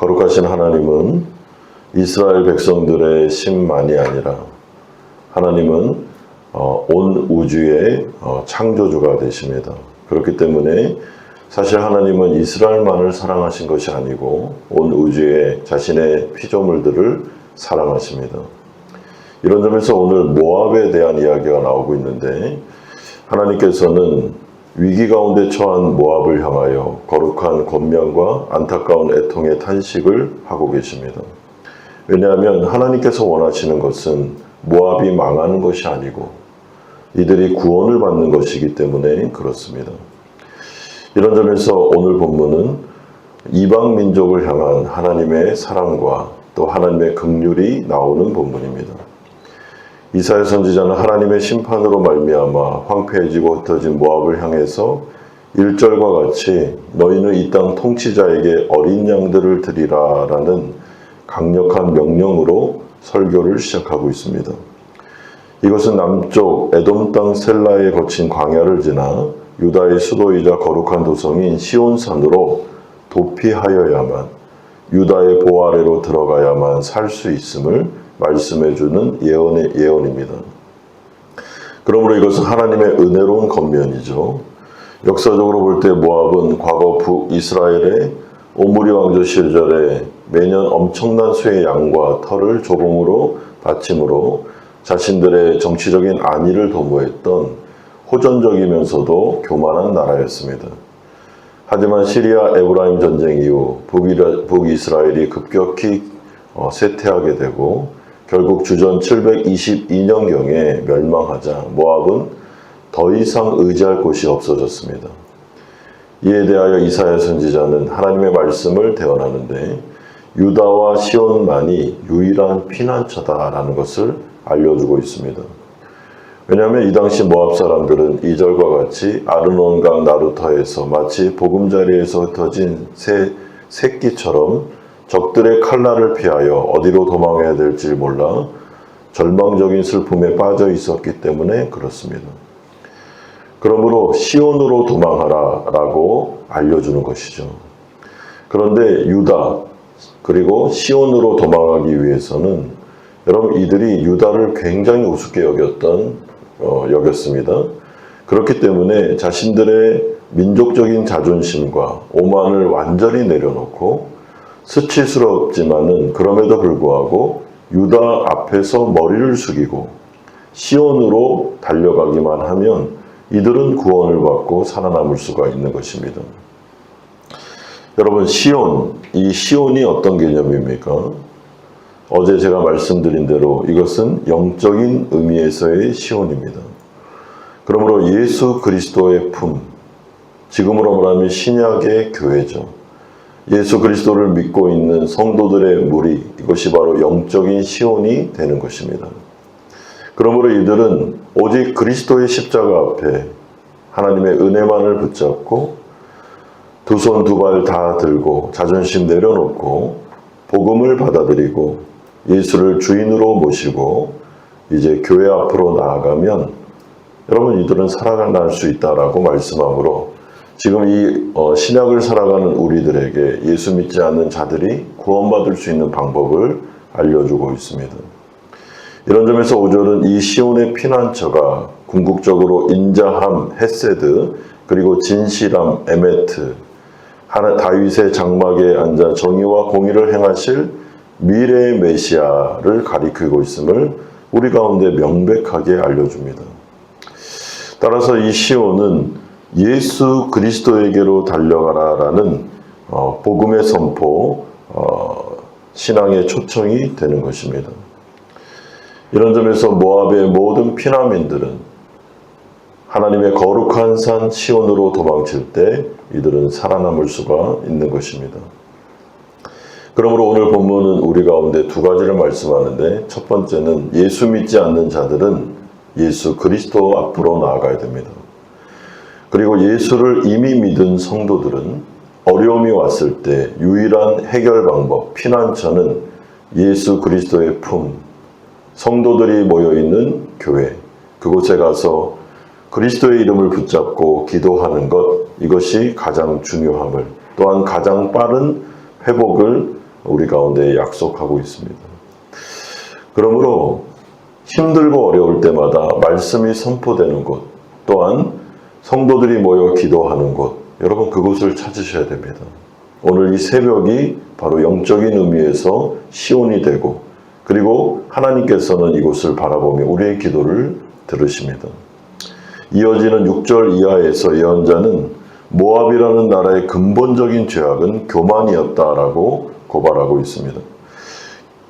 거룩하신 하나님은 이스라엘 백성들의 심만이 아니라 하나님은 온 우주의 창조주가 되십니다. 그렇기 때문에 사실 하나님은 이스라엘만을 사랑하신 것이 아니고 온 우주의 자신의 피조물들을 사랑하십니다. 이런 점에서 오늘 모압에 대한 이야기가 나오고 있는데 하나님께서는 위기 가운데 처한 모압을 향하여 거룩한 권면과 안타까운 애통의 탄식을 하고 계십니다. 왜냐하면 하나님께서 원하시는 것은 모압이 망하는 것이 아니고 이들이 구원을 받는 것이기 때문에 그렇습니다. 이런 점에서 오늘 본문은 이방 민족을 향한 하나님의 사랑과 또 하나님의 긍휼이 나오는 본문입니다. 이사야 선지자는 하나님의 심판으로 말미암아 황폐해지고 흩어진 모압을 향해서 1절과 같이 너희는 이 땅 통치자에게 어린 양들을 드리라 라는 강력한 명령으로 설교를 시작하고 있습니다. 이것은 남쪽 에돔 땅 셀라에 거친 광야를 지나 유다의 수도이자 거룩한 도성인 시온산으로 도피하여야만 유다의 보호 아래로 들어가야만 살 수 있음을 말씀해주는 예언입니다. 그러므로 이것은 하나님의 은혜로운 권면이죠. 역사적으로 볼 때 모압은 과거 북이스라엘의 오므리 왕조 시절에 매년 엄청난 수의 양과 털을 조공으로 바침으로 자신들의 정치적인 안위를 도모했던 호전적이면서도 교만한 나라였습니다. 하지만 시리아 에브라임 전쟁 이후 북이스라엘이 급격히 쇠퇴하게 되고 결국 주전 722년경에 멸망하자 모압은 더 이상 의지할 곳이 없어졌습니다. 이에 대하여 이사야 선지자는 하나님의 말씀을 대언하는데 유다와 시온만이 유일한 피난처다라는 것을 알려주고 있습니다. 왜냐하면 이 당시 모압 사람들은 2절과 같이 아르논강 나루터에서 마치 보금자리에서 흩어진 새끼처럼 적들의 칼날을 피하여 어디로 도망해야 될지 몰라 절망적인 슬픔에 빠져 있었기 때문에 그렇습니다. 그러므로 시온으로 도망하라 라고 알려주는 것이죠. 그런데 유다 그리고 시온으로 도망하기 위해서는 여러분 이들이 유다를 굉장히 우습게 여겼습니다. 그렇기 때문에 자신들의 민족적인 자존심과 오만을 완전히 내려놓고 수치스럽지만은 그럼에도 불구하고 유다 앞에서 머리를 숙이고 시온으로 달려가기만 하면 이들은 구원을 받고 살아남을 수가 있는 것입니다. 여러분 이 시온이 어떤 개념입니까? 어제 제가 말씀드린 대로 이것은 영적인 의미에서의 시온입니다. 그러므로 예수 그리스도의 품, 지금으로 말하면 신약의 교회죠. 예수 그리스도를 믿고 있는 성도들의 무리, 이것이 바로 영적인 시온이 되는 것입니다. 그러므로 이들은 오직 그리스도의 십자가 앞에 하나님의 은혜만을 붙잡고 두 손 두 발 다 들고 자존심 내려놓고 복음을 받아들이고 예수를 주인으로 모시고 이제 교회 앞으로 나아가면 여러분 이들은 살아날 수 있다라고 말씀하므로 지금 이 신약을 살아가는 우리들에게 예수 믿지 않는 자들이 구원받을 수 있는 방법을 알려주고 있습니다. 이런 점에서 5절은 이 시온의 피난처가 궁극적으로 인자함, 헤세드, 그리고 진실함, 에메트, 다윗의 장막에 앉아 정의와 공의를 행하실 미래의 메시아를 가리키고 있음을 우리 가운데 명백하게 알려줍니다. 따라서 이 시온은 예수 그리스도에게로 달려가라라는 복음의 선포, 신앙의 초청이 되는 것입니다. 이런 점에서 모압의 모든 피난민들은 하나님의 거룩한 산 시온으로 도망칠 때 이들은 살아남을 수가 있는 것입니다. 그러므로 오늘 본문은 우리 가운데 두 가지를 말씀하는데 첫 번째는 예수 믿지 않는 자들은 예수 그리스도 앞으로 나아가야 됩니다. 그리고 예수를 이미 믿은 성도들은 어려움이 왔을 때 유일한 해결 방법, 피난처는 예수 그리스도의 품, 성도들이 모여있는 교회, 그곳에 가서 그리스도의 이름을 붙잡고 기도하는 것, 이것이 가장 중요함을, 또한 가장 빠른 회복을 우리 가운데 약속하고 있습니다. 그러므로 힘들고 어려울 때마다 말씀이 선포되는 곳, 또한 성도들이 모여 기도하는 곳, 여러분 그곳을 찾으셔야 됩니다. 오늘 이 새벽이 바로 영적인 의미에서 시온이 되고, 그리고 하나님께서는 이곳을 바라보며 우리의 기도를 들으십니다. 이어지는 6절 이하에서 예언자는 모압이라는 나라의 근본적인 죄악은 교만이었다라고 고발하고 있습니다.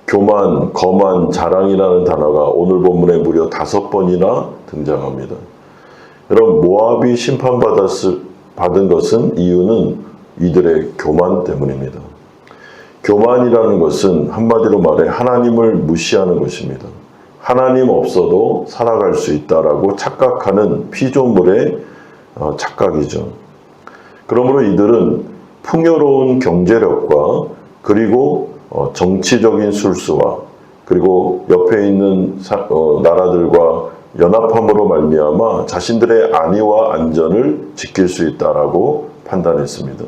교만, 거만, 자랑이라는 단어가 오늘 본문에 무려 5번이나 등장합니다. 여러분, 모압이 심판받은 것은 이유는 이들의 교만 때문입니다. 교만이라는 것은 한마디로 말해 하나님을 무시하는 것입니다. 하나님 없어도 살아갈 수 있다라고 착각하는 피조물의 착각이죠. 그러므로 이들은 풍요로운 경제력과 그리고 정치적인 술수와 그리고 옆에 있는 나라들과 연합함으로 말미암아 자신들의 안위와 안전을 지킬 수 있다라고 판단했습니다.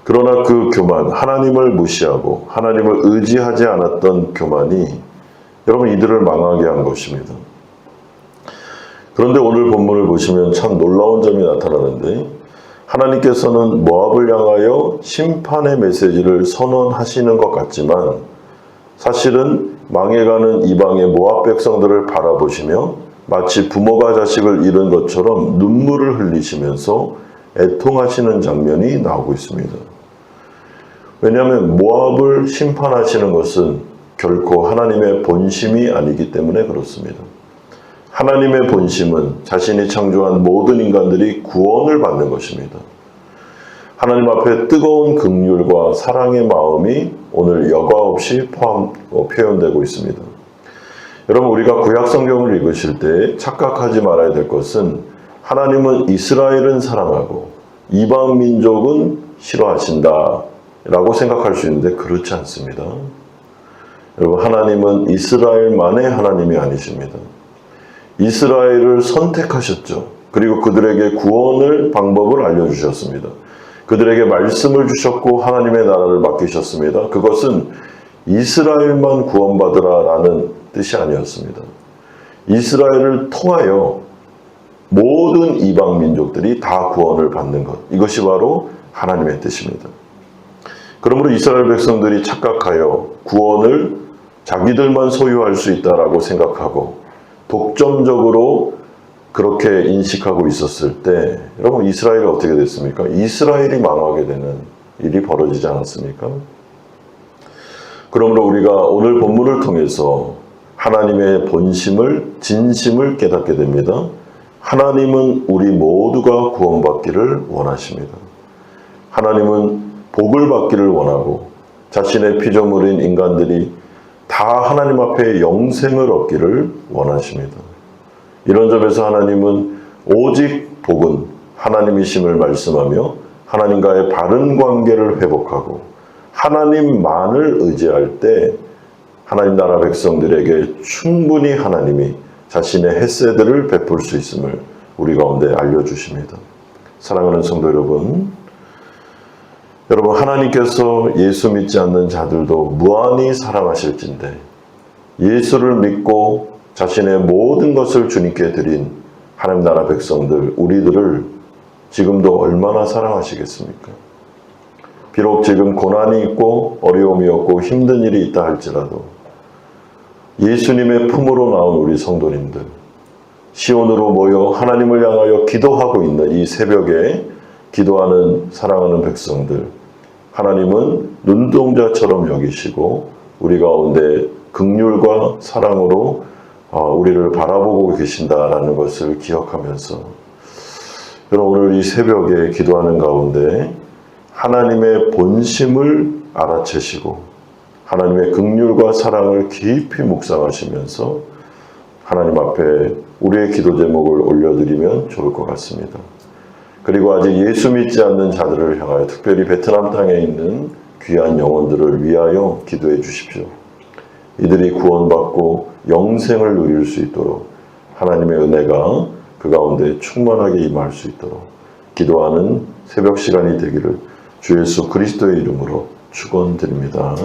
그러나 그 교만, 하나님을 무시하고 하나님을 의지하지 않았던 교만이 여러분 이들을 망하게 한 것입니다. 그런데 오늘 본문을 보시면 참 놀라운 점이 나타나는데, 하나님께서는 모압을 향하여 심판의 메시지를 선언하시는 것 같지만 사실은 망해가는 이방의 모압 백성들을 바라보시며 마치 부모가 자식을 잃은 것처럼 눈물을 흘리시면서 애통하시는 장면이 나오고 있습니다. 왜냐하면 모압을 심판하시는 것은 결코 하나님의 본심이 아니기 때문에 그렇습니다. 하나님의 본심은 자신이 창조한 모든 인간들이 구원을 받는 것입니다. 하나님 앞에 뜨거운 긍휼과 사랑의 마음이 오늘 여과 없이 표현되고 있습니다. 여러분, 우리가 구약 성경을 읽으실 때 착각하지 말아야 될 것은 하나님은 이스라엘은 사랑하고 이방 민족은 싫어하신다 라고 생각할 수 있는데 그렇지 않습니다. 여러분, 하나님은 이스라엘만의 하나님이 아니십니다. 이스라엘을 선택하셨죠. 그리고 그들에게 구원을 방법을 알려주셨습니다. 그들에게 말씀을 주셨고 하나님의 나라를 맡기셨습니다. 그것은 이스라엘만 구원받으라라는 뜻이 아니었습니다. 이스라엘을 통하여 모든 이방 민족들이 다 구원을 받는 것, 이것이 바로 하나님의 뜻입니다. 그러므로 이스라엘 백성들이 착각하여 구원을 자기들만 소유할 수 있다라고 생각하고 독점적으로 그렇게 인식하고 있었을 때, 여러분 이스라엘이 어떻게 됐습니까? 이스라엘이 망하게 되는 일이 벌어지지 않았습니까? 그러므로 우리가 오늘 본문을 통해서 하나님의 본심을, 진심을 깨닫게 됩니다. 하나님은 우리 모두가 구원받기를 원하십니다. 하나님은 복을 받기를 원하고 자신의 피조물인 인간들이 다 하나님 앞에 영생을 얻기를 원하십니다. 이런 점에서 하나님은 오직 복은 하나님이심을 말씀하며 하나님과의 바른 관계를 회복하고 하나님만을 의지할 때 하나님 나라 백성들에게 충분히 하나님이 자신의 헤세드를 베풀 수 있음을 우리 가운데 알려주십니다. 사랑하는 성도 여러분, 하나님께서 예수 믿지 않는 자들도 무한히 사랑하실진데 예수를 믿고 자신의 모든 것을 주님께 드린 하나님 나라 백성들, 우리들을 지금도 얼마나 사랑하시겠습니까? 비록 지금 고난이 있고 어려움이 없고 힘든 일이 있다 할지라도 예수님의 품으로 나온 우리 성도님들, 시온으로 모여 하나님을 향하여 기도하고 있는 이 새벽에 기도하는 사랑하는 백성들, 하나님은 눈동자처럼 여기시고 우리 가운데 긍휼과 사랑으로 우리를 바라보고 계신다라는 것을 기억하면서, 여러분 오늘 이 새벽에 기도하는 가운데 하나님의 본심을 알아채시고 하나님의 긍휼과 사랑을 깊이 묵상하시면서 하나님 앞에 우리의 기도 제목을 올려드리면 좋을 것 같습니다. 그리고 아직 예수 믿지 않는 자들을 향하여 특별히 베트남 땅에 있는 귀한 영혼들을 위하여 기도해 주십시오. 이들이 구원받고 영생을 누릴 수 있도록 하나님의 은혜가 그 가운데 충만하게 임할 수 있도록 기도하는 새벽 시간이 되기를 주 예수 그리스도의 이름으로 축원드립니다.